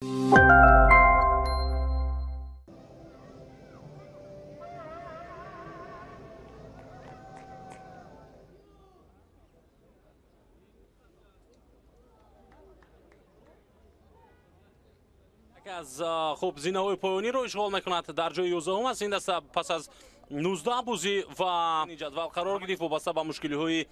از خوب زینه‌های پایانی رو اشغال میکند در جای 11 است. این دسته پس از 19 بازی و جدول قرار گرفت وابسته به مشکلی‌های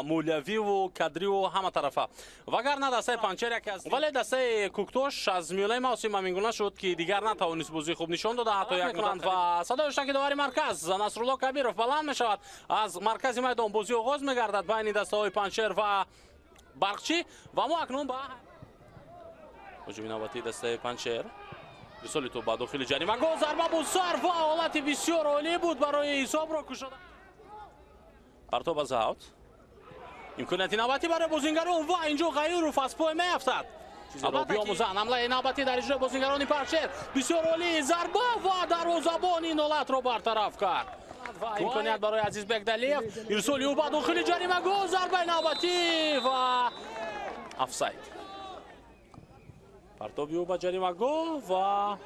مولوی و کادری و همه طرفه. وگرنه دسته پنچر یک است، ولی دسته کوکتوش از میانه موسم همینگونه شد که دیگر نتوانست بازی خوب نشان داده. حتی یک میکنند و صدای اشتراک داوری مرکز نصرالله کبیرов بلند میشود. از مرکز میدان بازی آغاز میگردد بین دسته‌های پنچر و برقچی و ما اکنون با هجوم نوبتی دسته پنچر رسولی تو با داخل جریمه گل ضربه بسیار و حالت بسیار عالی بود برای حساب را کشیدن. پرتاب از اوت امکانیت نوبتی برای بازیگران و اینجا غیر و فاست میافتد. اما بیاموزن حمله نوبتی در اجرای بازیگران پنچر بسیار عالی ضربه و دروازه‌بان این حالت را برطرف کرد. و امکانیت برای عزیزبک دلیف رسولی او با داخل جریمه گل ضربه نوبتی و آفساید. پرتابی او با جریمه گل و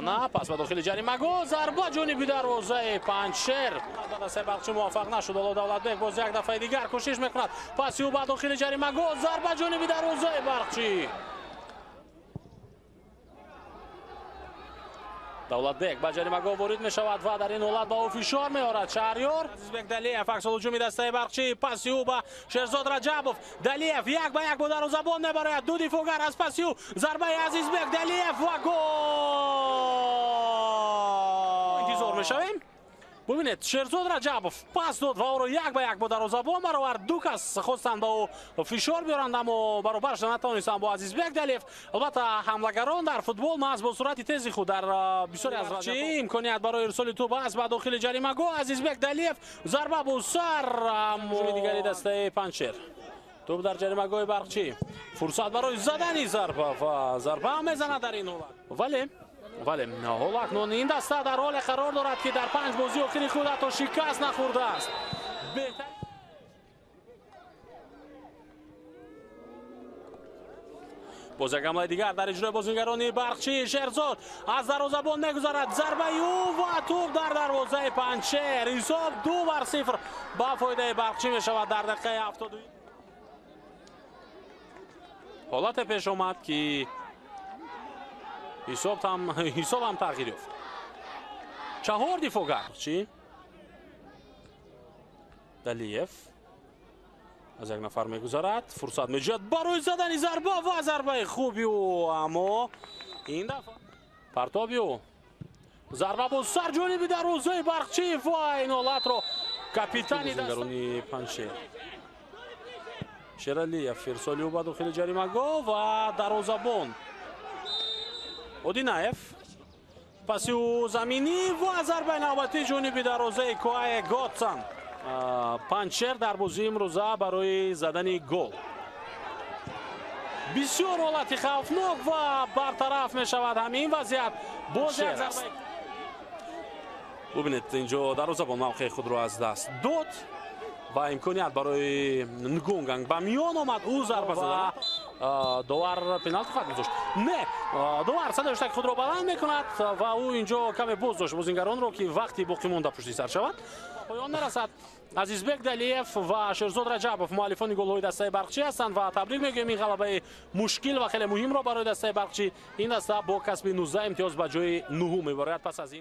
نه پس به داخل جریمه گل ضربه جانبی دروازه پنچر. دسته برقچی موفق نشد. دولتبک باز یک دفعه دیگر کوشش میکند. پس او با داخل جریمه گل ضربه جانبی دروازه برقچی. دولتبک با جریمه گل وارد می شود و در این حالت با او فشار می آورد شهریار. عزیزبک دلیف عکس الهجومی دسته برقچی پس او با شهرزاد رجبوف دلیف یک به یک با دروازه‌بان میبرد. دو دفاعگر از پس او ضربه عزیزبک دلیف و گل. انتظار می شویم. ببینید شهرزاد رجبوف پاس داد و او را یک به یک با دروازه‌بان برآورد. دو کس خواستند با او فشار بیارند اما برابرش نتوانستند با عزیزبک دلیف. البته حملهگران در فوتبال محض با سرعت تیزی خود در بسیاری از رجبوف امکانیت برای ارسال توپ است به داخل جریمه گل. عزیزبک دلیف ضربه به سر هجوم دیگری دسته پنچر. توپ در جریمه گل برقچی فرصت برای زدن ضربه و ضربه هم میزند در این حالت. ولی حالا اکنون این دسته در حال قرار دارد که در 5 بازی آخری خود حتی شکست نخورده است. باز یک حمله دیگر در اجرای بازیگران برقچی. شهرزاد از دروازه‌بان میگذرد ضربه او و توپ در دروازه پنچر. حساب 2-0 با فایده برقچی می شود در دقیقه 72. حالت پیش آمد که حساب هم تغییر یافت. 4 دفاعگر چی؟ دلیف از یک نفر میگذارد فرصت میجد برای زدن ضربه و ضربه خوبی او اما این دفعه پرتابی او ضربه با سر جانبی دروازه برقچی و این حالت رو کاپیتانی بازیگران پنچر شرالیف فرسالی او با داخل جریمه گل و دروازه‌بان اودینایف پس او زمینی و ضربه نوبتی جانبی دروازه کوهای گاتسن. پنچر در بازی امروزه برای زدن گل بسیار حالت خوفناک و برطرف می شود همین وضعیت. باز یک ضربه ببینید اینجا دروازه‌بان موقع خود را از دست داد و امکانیت برای نگونگنگ به میان آمد. او ضربه زد داور پنالتی خواهد گذاشت. نه داور صدای اشتراک خود را بلند میکند و او اینجا کمی باز داشت بازیگران را که وقتی باقی مانده پشت سر شود. پایان میرسد. عزیزبک دلیف و شهرزاد رجبوف مؤلفان گل‌های دسته برقچی هستند و تبریک میگویم این غلبه مشکل و خیلی مهم را برای دسته برقچی. این دسته با کسب 19 امتیاز به جای 9 میبرد. پس از این